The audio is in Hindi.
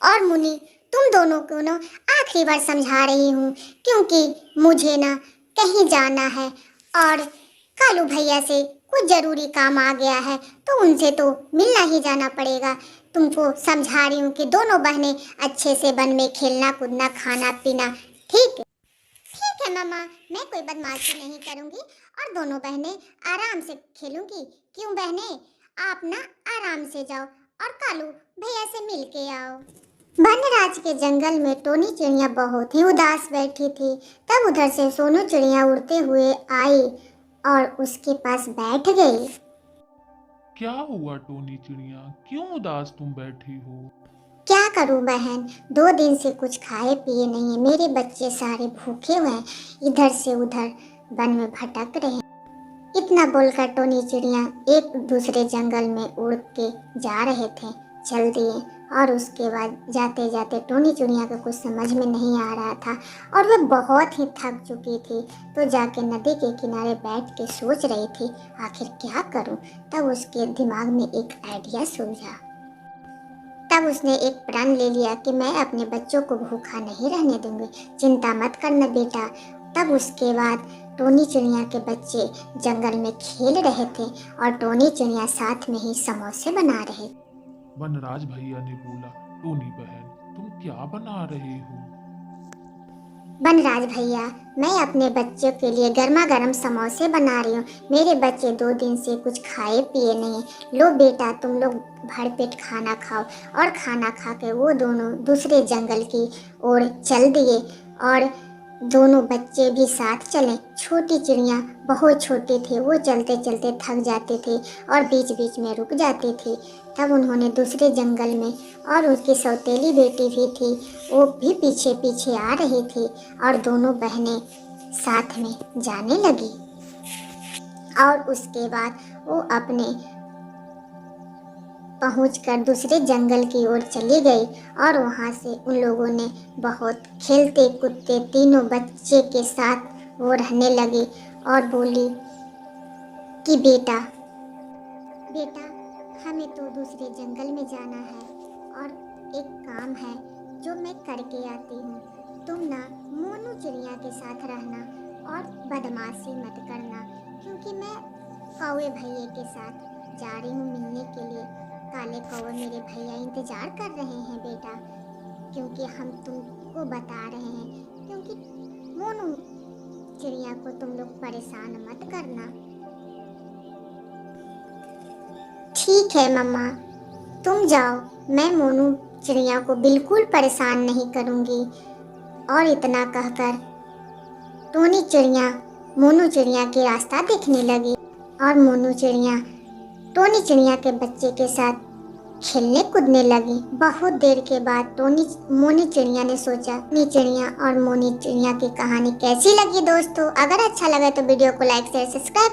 और मुन्नी, तुम दोनों को ना आखिरी बार समझा रही हूँ, क्योंकि मुझे ना कहीं जाना है और कालू भैया से कुछ जरूरी काम आ गया है, तो उनसे तो मिलना ही जाना पड़ेगा। तुमको समझा रही हूँ कि दोनों बहनें अच्छे से वन में खेलना कूदना खाना पीना। ठीक है? ठीक है मामा, मैं कोई बदमाशी नहीं करूँगी और दोनों बहनें आराम से खेलूंगी। क्यों बहनें, आप ना आराम से जाओ और कालू भैया से मिल के आओ। वनराज के जंगल में टोनी चिड़िया बहुत ही उदास बैठी थी। तब उधर से सोनू चिड़िया उड़ते हुए आई और उसके पास बैठ गई। क्या हुआ टोनी चिड़िया, क्यों उदास तुम बैठी हो? क्या करूं बहन, 2 दिन से कुछ खाए पिए नहीं है। मेरे बच्चे सारे भूखे हुए हैं, इधर से उधर वन में भटक रहे हैं। इतना बोलकर टोनी चिड़िया एक दूसरे जंगल में उड़ के जा रहे थे। चल दिए और उसके बाद जाते जाते टोनी चिड़िया को कुछ समझ में नहीं आ रहा था और वह बहुत ही थक चुकी थी। तो जाके नदी के किनारे बैठ के सोच रही थी, आखिर क्या करूं। तब उसके दिमाग में एक आइडिया सूझा। तब उसने एक प्रण ले लिया कि मैं अपने बच्चों को भूखा नहीं रहने दूंगी, चिंता मत करना बेटा। तब उसके बाद टोनी चिड़िया के बच्चे जंगल में खेल रहे थे और टोनी चिड़िया साथ में ही समोसे बना रहे थे। वनराज भैया ने बोला, टोनी बहन तुम क्या बना रही हो? वनराज भैया, मैं अपने बच्चों के लिए गर्मा गर्म समोसे बना रही हूँ। मेरे बच्चे 2 दिन से कुछ खाए पिए नहीं हैं। लो बेटा, तुम लोग भरपेट खाना खाओ। और खाना खा के वो दोनों दूसरे जंगल की ओर चल दिए और दोनों बच्चे भी साथ चले। छोटी चिड़िया बहुत छोटी थी, वो चलते चलते थक जाती थी और बीच बीच में रुक जाती थी। तब उन्होंने दूसरे जंगल में, और उसकी सौतेली बेटी भी थी, वो भी पीछे पीछे आ रही थी और दोनों बहनें साथ में जाने लगी। और उसके बाद वो अपने पहुंचकर दूसरे जंगल की ओर चली गई और वहां से उन लोगों ने बहुत खेलते कूदते तीनों बच्चे के साथ वो रहने लगी और बोली कि बेटा बेटा, हमें तो दूसरे जंगल में जाना है और एक काम है जो मैं करके आती हूँ। तुम ना मोनू चिड़िया के साथ रहना और बदमाशी मत करना, क्योंकि मैं कौवे भैया के साथ जा रही हूँ मिलने के लिए। काले कौवे मेरे भैया इंतजार कर रहे हैं बेटा, क्योंकि हम तुमको बता रहे हैं, क्योंकि मोनू चिड़िया को तुम लोग परेशान मत करना। ठीक है मम्मा, तुम जाओ, मैं मोनू चिड़िया को बिल्कुल परेशान नहीं करूंगी। और इतना कहकर टोनी चिड़िया मोनू चिड़िया के रास्ता देखने लगी और मोनू चिड़िया टोनी चिड़िया के बच्चे के साथ खेलने कूदने लगी। बहुत देर के बाद मोनी चिड़िया ने सोचा, मोनी चिड़िया और मोनी चिड़िया की कहानी कैसी लगी दोस्तों? अगर अच्छा लगा तो वीडियो को लाइक शेयर सब्सक्राइब